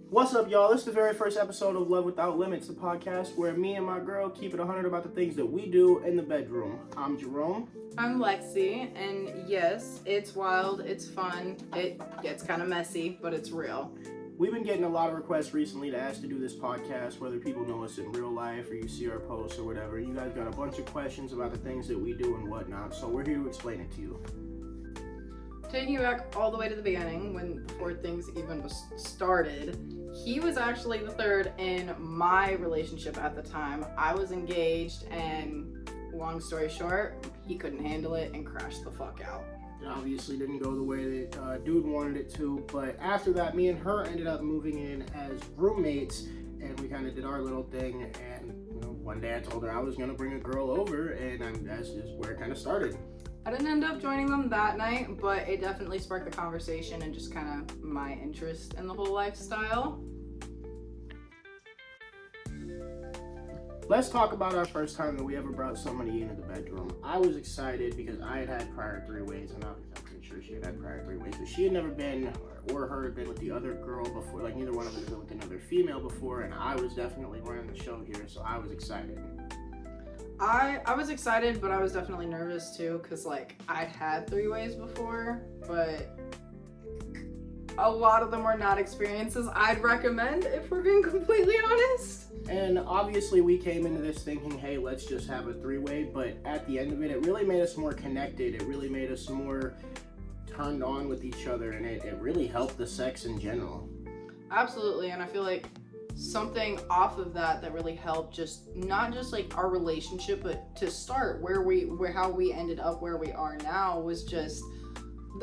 What's up, y'all? This is the very first episode of Love Without Limits, the podcast where me and my girl keep it 100 about the things that we do in the bedroom. I'm Jerome. I'm Lexi, and yes, it's wild, it's fun, it gets kind of messy, but it's real. We've been getting a lot of requests recently to ask to do this podcast, whether people know us in real life or you see our posts or whatever. You guys got a bunch of questions about the things that we do and whatnot, so we're here to explain it to you. Taking you back all the way to the beginning, before things even started, he was actually the third in my relationship at the time. I was engaged, and long story short, he couldn't handle it and crashed the fuck out. It obviously didn't go the way that dude wanted it to, but after that, me and her ended up moving in as roommates, and we kind of did our little thing, and one day I told her I was going to bring a girl over, and that's just where it kind of started. I didn't end up joining them that night, but it definitely sparked the conversation and just kind of my interest in the whole lifestyle. Let's talk about our first time that we ever brought somebody into the bedroom. I was excited because I had had prior three-ways, and I'm pretty sure she had had prior three-ways, but she had never been, or her had been with the other girl before, like neither one of us had been with another female before, and I was definitely running the show here, so I was excited. I was excited, but I was definitely nervous too, because like I'd had three-ways before, but a lot of them were not experiences I'd recommend, if we're being completely honest. And obviously we came into this thinking, hey, let's just have a three-way, but at the end of it, it really made us more connected. It really made us more turned on with each other, and it really helped the sex in general. Absolutely, and I feel like something off of that really helped, just not just like our relationship, but to start how we ended up where we are now, was just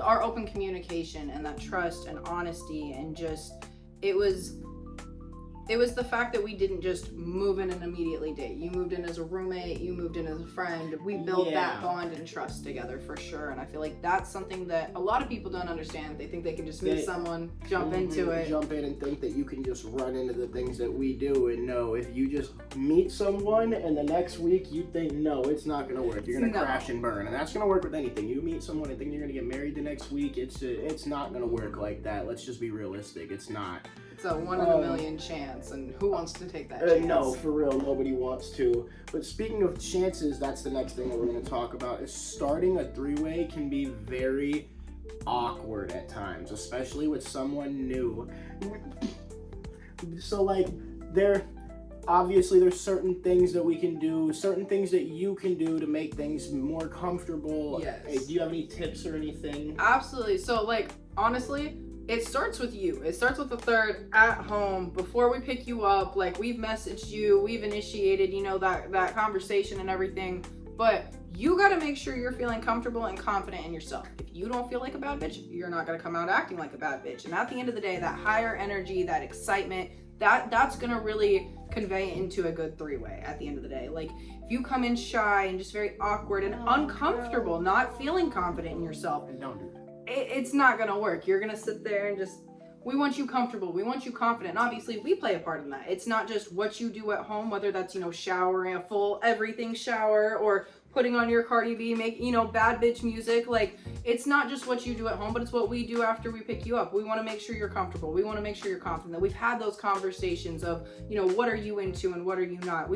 our open communication and that trust and honesty, and just it was the fact that we didn't just move in and immediately date. You moved in as a roommate, you moved in as a friend. We built that bond and trust together for sure. And I feel like that's something that a lot of people don't understand. They think they can just meet someone, jump into it. Jump in and think that you can just run into the things that we do. And no, if you just meet someone and the next week you think, no, it's not going to work. You're going to crash and burn. And that's going to work with anything. You meet someone and think you're going to get married the next week. It's not going to work like that. Let's just be realistic. It's not. It's a 1 in a million chance, and who wants to take that chance? No, for real, nobody wants to. But speaking of chances, that's the next thing that we're going to talk about, is starting a three-way can be very awkward at times, especially with someone new. So, like, there's certain things that we can do, certain things that you can do to make things more comfortable. Yes. Hey, do you have any tips or anything? Absolutely. So, like, honestly, it starts with you. It starts with the third at home before we pick you up. Like, we've messaged you, we've initiated, that conversation and everything. But you got to make sure you're feeling comfortable and confident in yourself. If you don't feel like a bad bitch, you're not going to come out acting like a bad bitch. And at the end of the day, that higher energy, that excitement, that's going to really convey into a good three-way at the end of the day. Like, if you come in shy and just very awkward and uncomfortable, not feeling confident in yourself, Don't do that. It's not gonna work. You're gonna sit there and we want you comfortable, we want you confident, and obviously we play a part in that. It's not just what you do at home, whether that's showering, a full everything shower, or putting on your Cardi B, make bad bitch music. Like, it's not just what you do at home, but it's what we do after we pick you up. We want to make sure you're comfortable, we want to make sure you're confident, that we've had those conversations of what are you into and what are you not.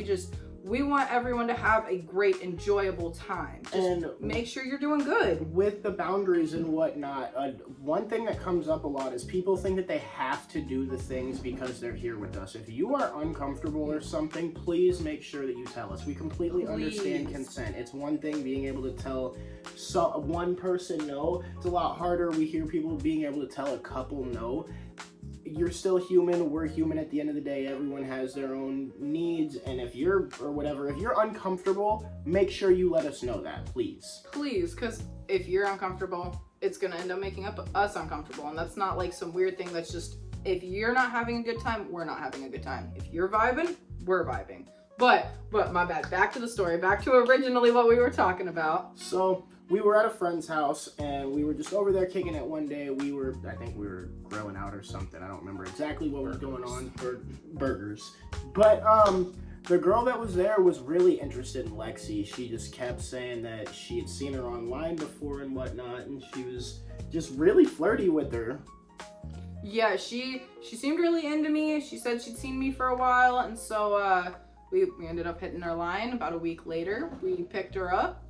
We want everyone to have a great, enjoyable time. Just make sure you're doing good. With the boundaries and whatnot, one thing that comes up a lot is people think that they have to do the things because they're here with us. If you are uncomfortable or something, please make sure that you tell us. We completely understand consent. It's one thing being able to tell one person no. It's a lot harder. We hear people being able to tell a couple no. You're still human, we're human at the end of the day. Everyone has their own needs, and if you're uncomfortable, make sure you let us know that, please. Please, because if you're uncomfortable, it's gonna end up making us uncomfortable, and that's not like some weird thing that's just, if you're not having a good time, we're not having a good time. If you're vibing, we're vibing. But my bad, back to the story, back to originally what we were talking about. So, we were at a friend's house, and we were just over there kicking it one day. I think we were grilling out or something. I don't remember exactly what was going on for burgers. But, the girl that was there was really interested in Lexi. She just kept saying that she had seen her online before and whatnot, and she was just really flirty with her. Yeah, she seemed really into me. She said she'd seen me for a while, and so we ended up hitting our line. About a week later, we picked her up.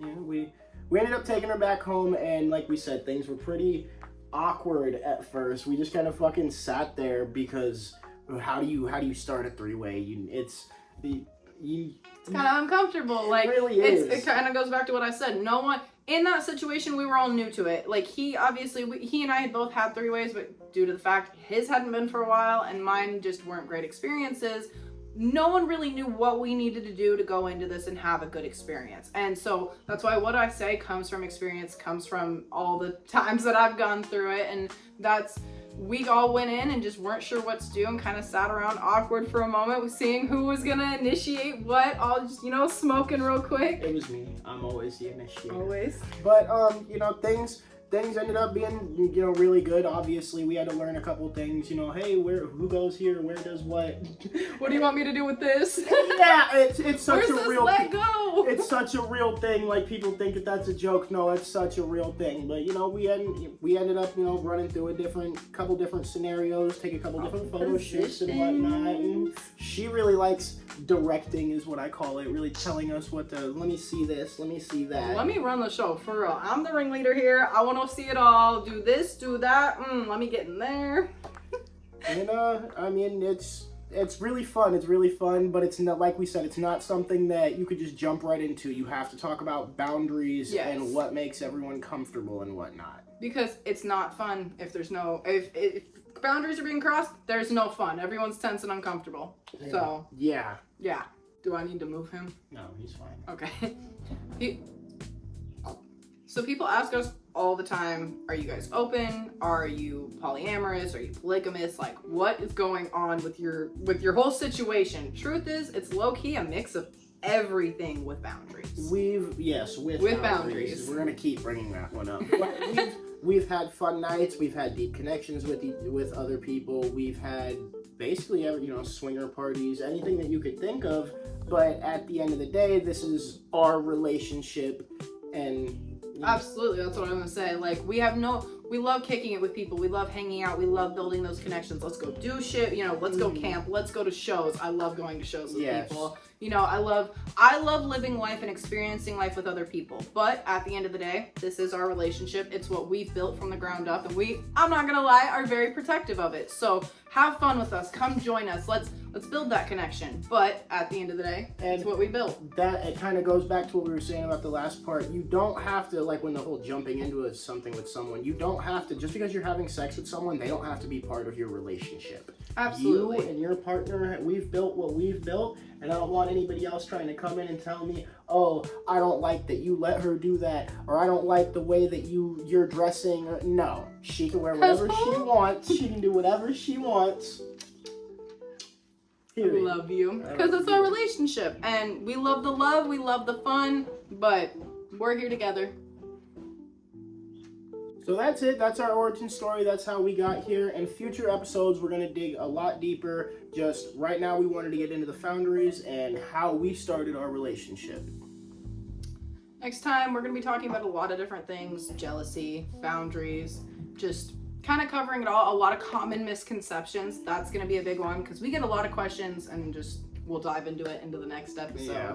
Yeah, we ended up taking her back home, and like we said, things were pretty awkward at first. We just kind of fucking sat there because how do you start a three-way? It's kind of uncomfortable. Like, it really is. It kind of goes back to what I said. No one in that situation, we were all new to it. Like, he and I had both had three-ways, but due to the fact his hadn't been for a while and mine just weren't great experiences, no one really knew what we needed to do to go into this and have a good experience. And so that's why what I say comes from experience, comes from all the times that I've gone through it. And we all went in and just weren't sure what to do and kind of sat around awkward for a moment, seeing who was gonna initiate what, all just, smoking real quick. It was me. I'm always the initiator. Always. But things ended up being really good. Obviously, we had to learn a couple things. Hey, who goes here? Where does what? What do you want me to do with this? Yeah, it's such Where's a this real. let go? It's such a real thing. Like, people think that that's a joke. No, it's such a real thing. But we ended up running through a couple different scenarios, take a couple different photo shoots and whatnot. And she really likes directing, is what I call it. Really telling us let me see this, let me see that. Let me run the show for real. I'm the ringleader here. I want to see it all. Do this, do that. Let me get in there. And it's really fun. It's really fun, but it's not, like we said, it's not something that you could just jump right into. You have to talk about boundaries and what makes everyone comfortable and whatnot. Because it's not fun if boundaries are being crossed, there's no fun. Everyone's tense and uncomfortable. Yeah. So Yeah. Do I need to move him? No, he's fine. Okay. So people ask us all the time, are you guys open? Are you polyamorous? Are you polygamous? Like, what is going on with your whole situation? Truth is, it's low-key a mix of everything with boundaries. With boundaries. We're gonna keep bringing that one up. We've had fun nights. We've had deep connections with other people. We've had basically swinger parties, anything that you could think of. But at the end of the day, this is our relationship, and absolutely, that's what I'm gonna say. Like, we love kicking it with people. We love hanging out. We love building those connections. Let's go do shit. Let's go camp. Let's go to shows. I love going to shows with people. I love living life and experiencing life with other people. But at the end of the day, this is our relationship. It's what we've built from the ground up, and I'm not gonna lie, are very protective of it. So have fun with us. Come join us. Let's build that connection. But at the end of the day, it's what we built. That it kind of goes back to what we were saying about the last part. You don't have to, like, when the whole jumping into something with someone, you don't have to, just because you're having sex with someone, they don't have to be part of your relationship. Absolutely. You and your partner, we've built what we've built, and I don't want anybody else trying to come in and tell me, oh, I don't like that you let her do that, or I don't like the way that you're dressing. No, she can wear whatever she wants. She can do whatever she wants. I love you. Because it's our relationship. And we love the love, we love the fun, but we're here together. So that's it. That's our origin story. That's how we got here. In future episodes, we're going to dig a lot deeper. Just right now, we wanted to get into the boundaries and how we started our relationship. Next time, we're going to be talking about a lot of different things. Jealousy, boundaries, just kind of covering it all. A lot of common misconceptions. That's going to be a big one because we get a lot of questions, and just we'll dive into it into the next episode. Yeah,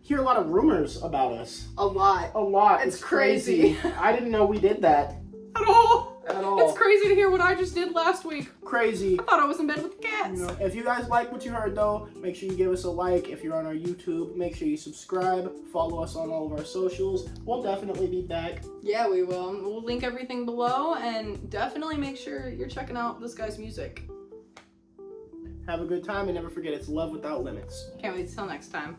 hear a lot of rumors about us. A lot. It's crazy. I didn't know we did that. At all. It's crazy to hear what I just did last week. Crazy. I thought I was in bed with the cats. If you guys like what you heard, though, make sure you give us a like. If you're on our YouTube, make sure you subscribe. Follow us on all of our socials. We'll definitely be back. Yeah, we will. We'll link everything below, and definitely make sure you're checking out this guy's music. Have a good time, and never forget, it's love without limits. Can't wait till next time.